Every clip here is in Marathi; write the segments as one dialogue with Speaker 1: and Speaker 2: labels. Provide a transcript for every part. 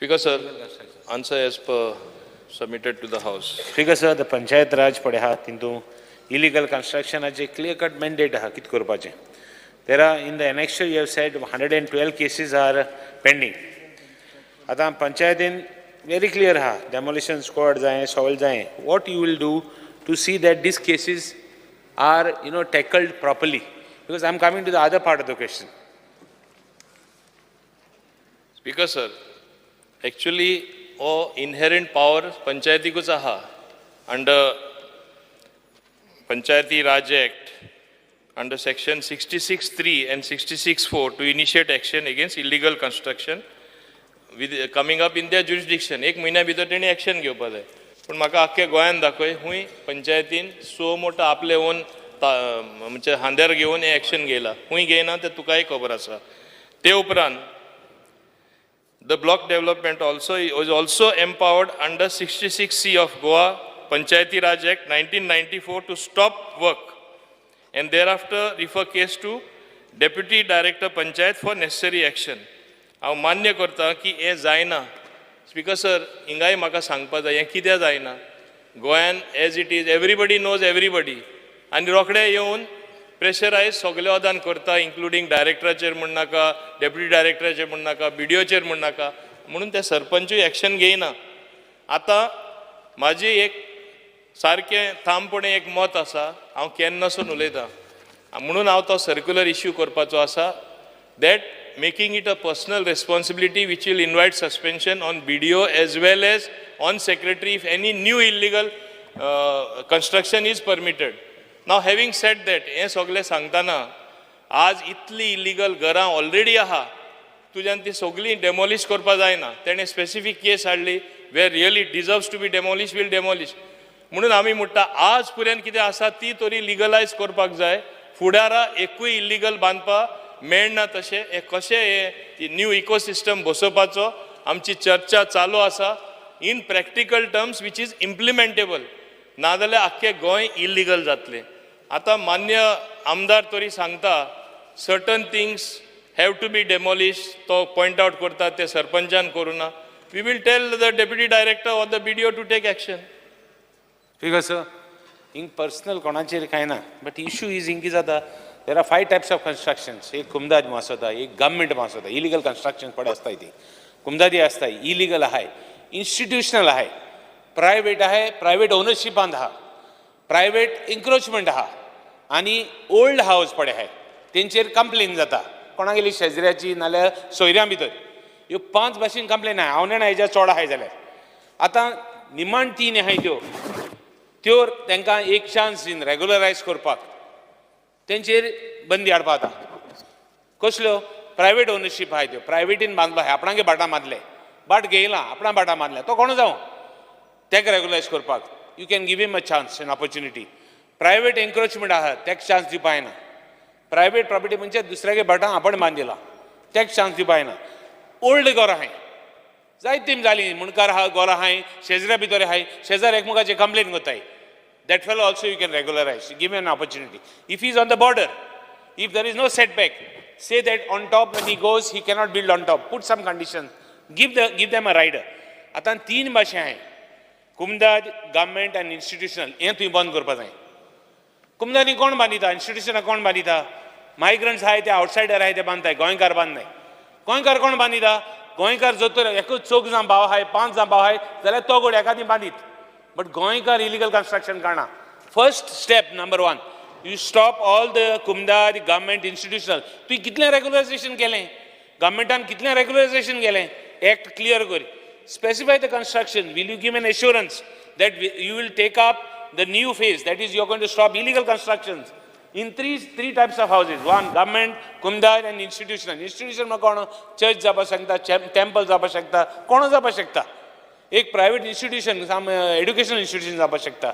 Speaker 1: Speaker sir, answer as per submitted to the House.
Speaker 2: Speaker sir, the Panchayat Raj pade ha tintu illegal construction as a clear-cut mandate ha kit korpache. There are in the annexure you have said 112 cases are pending. Ata Panchayat in very clear ha demolition squad jaye, soil jaye. What you will do to see that these cases are tackled properly? Because I am coming to the other part of the question.
Speaker 1: Speaker sir, actually all inherent power Panchayati ko chaha under Panchayati Raj Act under section 66(3) and 66(4) to initiate action against illegal construction with coming up in their jurisdiction. एक महिन्या भितर तेणी action घेवपा जाय. पण म्हाका आख्ख्या गोंयान दाखय हुंय पंचायतीन सो मोठा आपले ओन म्हणजे हांद्यार घेवन हे action घेयला. हुंय घेयना ते तुकाय खबर आसा. ते उपरांत the block development was also empowered under 66C of Goa Panchayati Raj Act 1994 to stop work and thereafter refer case to Deputy Director Panchayat for necessary action. हांव मान्य करता की हे जायना. स्पीकर सर हिंगाय म्हाका सांगपा जाय हें कित्याक जायना. गोंयान as it is everybody knows everybody आनी रोखडे येवन प्रेशरायज सगळे अदान करता इंक्लुडींग डायरेक्टराचेर म्हण नाका, डेप्युटी डायरेक्टराचेर म्हण नाका, BDOचेर म्हण नाका म्हणून ते सरपंचूय एक्शन घेयना. आतां म्हाजी एक सारकें ठामपणे एक मत आसा, हांव केन्नासून उलयतां म्हणून हांव तो सर्क्युलर इश्यू करपाचो आसा that making it a personal responsibility which will invite suspension on BDO as well as on Secretary if any new illegal construction is permitted. Now having said that, हे सगळे सांगताना आज इतली इलिगल घरां ऑलरेडी आहा तुज्यान ती सगळी डेमोलिश करपा जायना. तेणें स्पेसिफीक केस हाडली where really deserves to be demolish will demolish म्हणून आमी म्हणटा आज पर्यंत कितें आसा ती तरी लिगलायज करपाक जाय. फुडारा एकूय इल्लीगल बांदपा मेळना तशें हे कशें हे न्यू इकोसिस्टम बसोवपाचो आमची चर्चा चालू आसा in practical terms which is implementable. नाजाल्यार आख्खें गोंय इल्लीगल जातलें. आतां मान्य आमदार तरी सांगता certain things have to be demolish तो पॉयंट आउट करता ते सरपंचान करूना. We will tell the deputy director or the BDO to take action.
Speaker 2: ठीक सर हिंग पर्सनल कोणाचेर कांय ना बट इश्यू इज हिंग कितें जाता there are 5 types of constructions. एक कुमदाद मासोता, एक गव्हर्मेंट मासोता. इलिगल कन्स्ट्रक्शन पडे आसताय ती कुमदादी आसताय, इलिगल आहाय, इन्स्टिट्यूशनल आहाय, प्रायवेट आहाय, प्रायवेट ओनरशिपांत आहा, प्रायवेट इन्क्रोचमेंट आहा आनी ओल्ड हावस पडे आहाय तेंचेर कंप्लेन जाता कोणागेली शेजऱ्याची नाल्यार सोयऱ्यां भितर. ह्यो 5 भाशेन कंप्लेन आहाय. हांव नेणा हेज्या चोड आहाय जाल्यार आतां निमाण 3 आहाय त्यो तांकां एक चान्स दीन रेग्युलरायज करपाक तेंचेर बंदी हाडपा जाता. कसल्यो प्रायवेट ओनरशीप आहाय त्यो प्रायवेटीन बांदलो आहाय आपणागे भाटां बांदले बाट घेयला आपणा भाटां बांदल्या तो कोण जावं ताका रेग्युलायज करपाक you can give him a chance and opportunity. Private encroachment आहा ताका चान्स दिवपा येना. प्रायवेट प्रॉपर्टी म्हणजे दुसऱ्यागे भाटां आपण बांदिला ताका चान्स दिवपा येना. ओल्ड घर आहाय जायतीं जालीं मुणकार आहा घर आहाय शेजऱ्या भितर आहाय शेजार एकमेकाचे कंप्लेन करताय. That fellow also you can regularize. Give him an opportunity. If he is on the border, if there is no setback, say that on top when he goes, he cannot build on top. Put some conditions. Give them a rider. आता 3 भाशे आहाय कुमदाद, गव्हर्मेंट एंड इन्स्टिट्यूशनल. हें तुवें बंद करपा जाय. कुमदादी कोण बांदिता, इन्स्टिट्यूशनां कोण बांदिता? मायग्रंट्स आहाय ते आउटसायडर आहाय ते बांदताय, गोंयकार बांदनाय. गोंयकार कोण बांदिता? गोंयकार जर तर एकूच 4 जाण भाव आहाय 5 जाण भाव आहाय जाल्यार तो घोड एकादी बांदीत. But Goinkar illegal construction karna. First step, number 1, you stop all the Kumdad, government, institutional. Tu kitne regularization kele? Governmentan kitne regularization kele? Act clear kori. Specify the construction. Will you give an assurance that you will take up the new phase? That is, you are going to stop illegal constructions in three types of houses. 1, government, Kumdad, and institutional. Institutional ma kono? Church japa shakta, temple japa shakta, kono japa shakta. एक private institution some educational institution जावपाक शकता.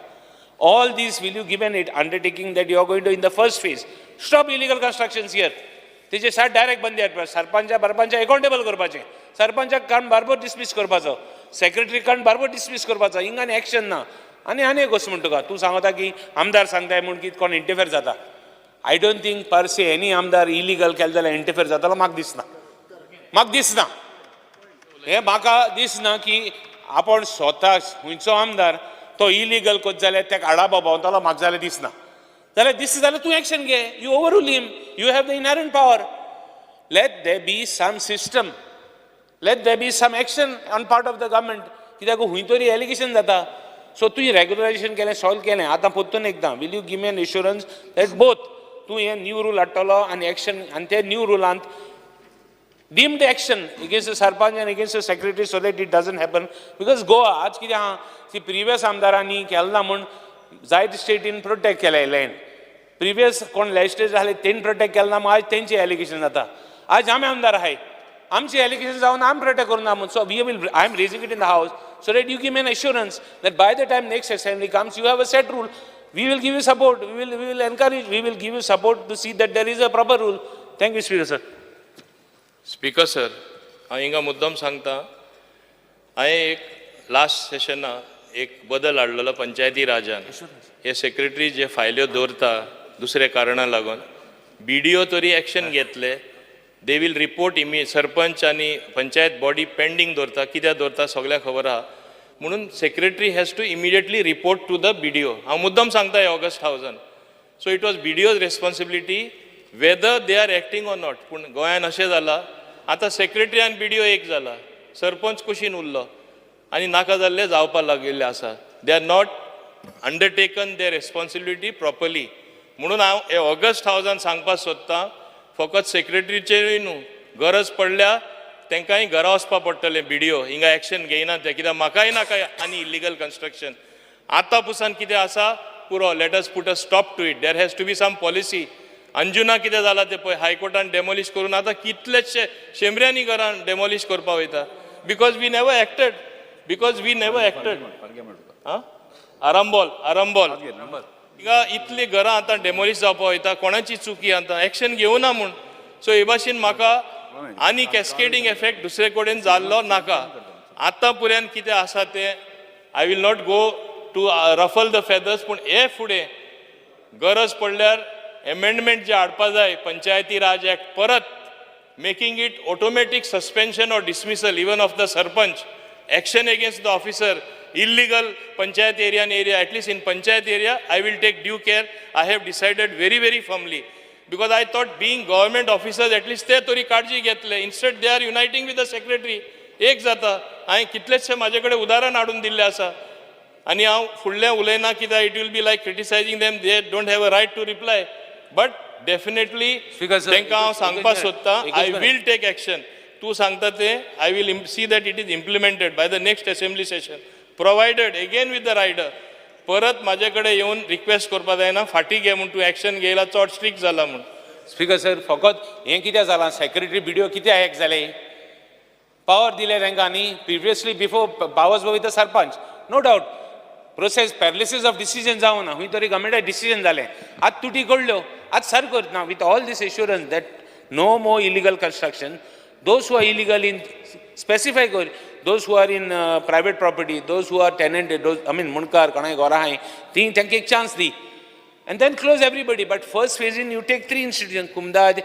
Speaker 2: All these will you give an undertaking that you are going to in the first phase stop illegal constructions here. तेजे साथ डायरेक्ट बंदी हाडपाक. सरपंच अकाउंटेबल करपाचें. सरपंचाक काण बारबर डिसमीस करपाचो. सेक्रेटरी काण बारबर डिसमीस करपाचो. हिंगान एक्शन ना. आनी एक गोष्ट म्हणटा तूं सांगता की आमदार सांगताय म्हूण की कोण इंटरफेर जाता. I don't think per say any आमदार इलिगल केलें जाल्यार इंटरफेर जातालो म्हाका दिसना. हे म्हाका दिसना की आपण स्वता हुंयचो आमदार तो इलिगल कोच जाल्यार ताका आडाबा भोंवतालो म्हाका जाल्यार दिसना. जाल्यार दिसता जाल्यार तूं एक्शन घे. You overrule him. You have the inherent power. Let there be some system. Let there be some action on part of the government. कित्याक हुंय तरी एलिगेशन जाता. सो तुवें रेग्युलरायजेशन केलें, सॉल्व केलें. आतां परतून एकदां will you give me an assurance that both तूं हे न्यू रूल हाडटलो आनी एक्शन आनी ते न्यू रुलांत deemed action against the Sarpanch and against the Secretaries so that it doesn't happen. Because Goa, आज कितें आहा ती प्रिवियस आमदारांनी केलें ना म्हूण जायत स्टेटीन प्रोटेक्ट केलें लँड. प्रिवियस कोण लेजिस्लेटर जाले तेणी प्रोटेक्ट केलें ना म्हूण आज तेंची एलिगेशन जाता. आज आमी आमदार आहाय, आमची एलिगेशन जावन आमी प्रोटेक्ट करूं ना म्हूण. So we will, I am raising it in the house so that you give me an assurance that by the time next assembly comes you have a set rule. We will give you support. We will encourage. We will give you support to see that there is a proper rule. Thank you, Speaker sir.
Speaker 1: Speaker sir, हांव हिंगा मुद्दम सांगता. हांवें एक लास्ट सेशना एक बदल हाडलेलो पंचायती राजान. हे सेक्रेटरी जे फायल्यो दवरता दुसरे कारणां लागून BDO तरी एक्शन घेतले. दे वील रिपोर्ट सरपंच आनी पंचायत बॉडी पेंडींग दवरता. कित्याक दवरता सगळ्यांक खबर आहा. म्हणून secretary has to immediately report to the BDO. हांव मुद्दम सांगता हे ऑगस्ट हावजान. सो इट वॉज BDOज responsibility whether they are acting or not. पूण गोंयान अशें जालां आतां सेक्रेटरी आनी BDO एक जाला. सरपंच कुशीन उरलो आनी नाका जाल्ले जावपाक लागिल्ले आसा. They are not undertaken there responsibility properly. म्हणून हांव हे ऑगस्ट हावजान सांगपाक सोदतां फकत सेक्रेटरीचेरूय न्हू, गरज पडल्या तांकांय घरा वचपाक पडटलें. BDO हिंगा एक्शन घेयना ते. कित्याक म्हाकाय नाका आनी इलिगल कन्स्ट्रक्शन. आतां पुसान कितें आसा पुरो. Let us put a stop to it. There has to be some policy. Anjuna कितें जालां तें पळय, हायकोर्टान डेमोलिश करून आतां कितलेशे शेंबऱ्यांनी घरां डेमोलिश करपाक वयता. Because we never acted. Arambol हिंगा इतली घरां आतां डेमोलिश जावपाक वयता. कोणाची चुकी आतां एक्शन घेवना म्हूण. सो हे भाशेन म्हाका आनी कॅस्केडींग एफेक्ट दुसरे कडेन जाल्लो नाका. आतां पर्यंत कितें आसा तें I will not go to ruffle the feathers. पूण हे फुडें गरज पडल्यार एमेंडमेंट जे हाडपा जाय पंचायती राज एक्ट परत, making it automatic suspension or dismissal even of the sarpanch, action against the officer, illegal panchayat area and area, at least in panchayat area, I will take due care. I have decided very, very firmly. Because I thought being government officers, at least ते तरी काळजी घेतले. Instead, they are uniting with the secretary. एक जाता. हांवें कितलेशे म्हाजे कडेन उदाहरण हाडून दिल्लें आसा. आनी हांव फुडलें उलयना कित्याक it will be like criticising them. They don't have a right to reply. But definitely तांकां हांव सांगपाक सोदतां, आय वील टेक एक्शन. तूं सांगता तें I will see that it is implemented by the next assembly session. Provided again with the rider. परत म्हाजे कडेन येवन रिक्वेस्ट करपा जायना फाटीं घे म्हूण तूं एक्शन घेयला चड स्ट्रिक्ट जाला म्हूण.
Speaker 2: स्पीकर सर, फकत हें कितें जालां, सेक्रेटरी BDO कितें हॅक जाले, पावर दिले तांकां न्ही. प्रिवियसली बिफोर पावर्स वर with the sarpanch, no doubt process paralysis of decision जावं ना. खंय तरी गव्हर्मेंटाक डिसिजन जालें. आतां तुटी कडल्यो, आतां सर करतना with all these assurance that no more illegal construction. Those who are illegal in specify कर, those who are in private property, those who are tenanted, those, I mean, munkar, kanai, gora hai, think ek chance di. And then close everybody. But first phase in, you take 3 institutions, Kumdad,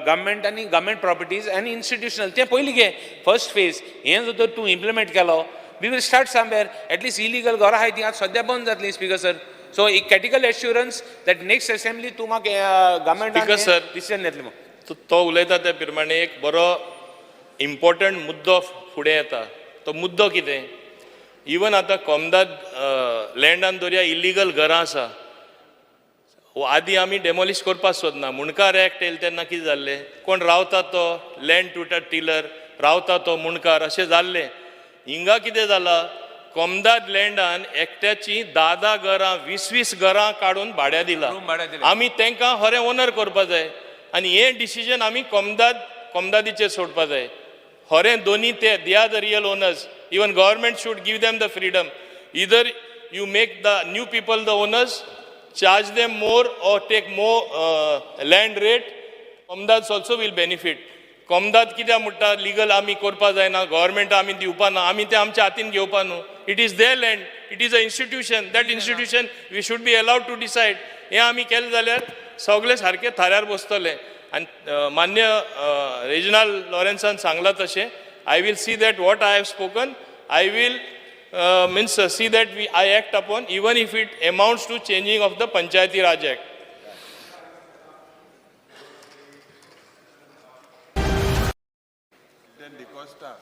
Speaker 2: government and government properties and institutional. Te poili ge, first phase, yen jodor tu implement kelo, we will start somewhere, at least illegal gora hai, tiyan sadya band at least, Speaker sir. So, a critical assurance that next assembly, tuma government
Speaker 1: Speaker sir,
Speaker 2: decision netli.
Speaker 1: तो उलयता त्या प्रमाणे एक बरो इम्पॉर्टंट मुद्दो फुडें येता. तो मुद्दो कितें, इवन आतां कोमदाद लँडान दर्या इलिगल घरां आसा. आदीं आमी डेमोलिश करपाक सोदना. मुणकार एक्ट येयले तेन्ना कितें जाल्लें, कोण रावता तो लँड टुटर टिलर, रावता तो मुणकार, अशें जाल्लें. हिंगा कितें जालां, कोमदाद लँडान एकट्याची 10 घरां 20 घरां काडून भाड्या दिला. आमी तांकां खरें ओनर करपा जाय आनी हें डिसिजन आमी कोमदादीचेर सोडपा जाय. खरें दोनी ते, they are the real owners. Even government should give them the freedom. Either you make the new people the owners, charge them more or take more land rate. Komdads also will benefit. Komdad कित्याक म्हणटा लीगल आमी करपा जायना, गव्हर्मेंट आमी दिवपा ना, आमी ते आमच्या हातीन घेवपा न्हू. It is their land, it is a institution. That institution we should be allowed to decide. हें आमी केलें जाल्यार सगळे सारके थाऱ्यार बसतले. आनी मान्य रेजिनाल्ड लॉरेन्सान सांगलां तशें I will see that what I have spoken, I will see that I act upon, even if it amounts to changing of the Panchayati Raj Act.
Speaker 3: Then the Costa.